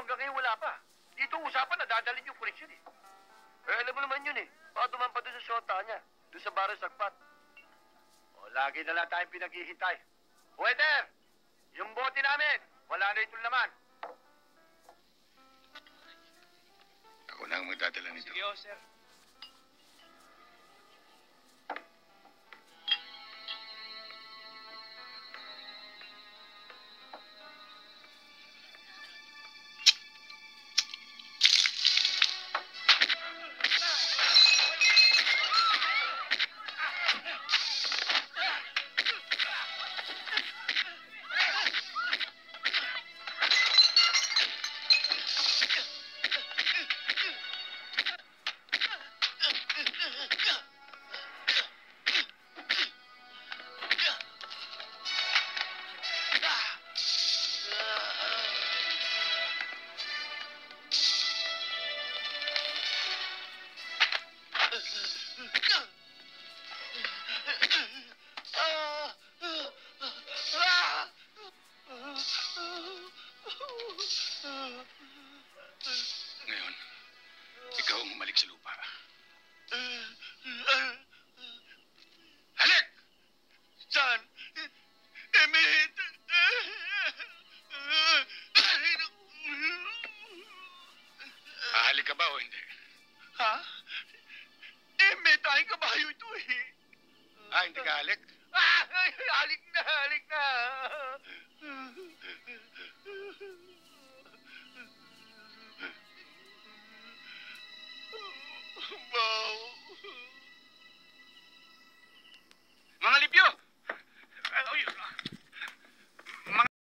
hanggang ngayon wala pa. Dito usapan na dadalhin yung koleksyon eh. Eh, alam mo naman yun eh. Baka duman pa doon sa shota niya. Doon sa Barrio Sagpat. O, lagi na lang tayong pinaghihintay. Waiter! Yung bote namin, wala na itong laman. Ako na ang magdadala nito. Sige, sir.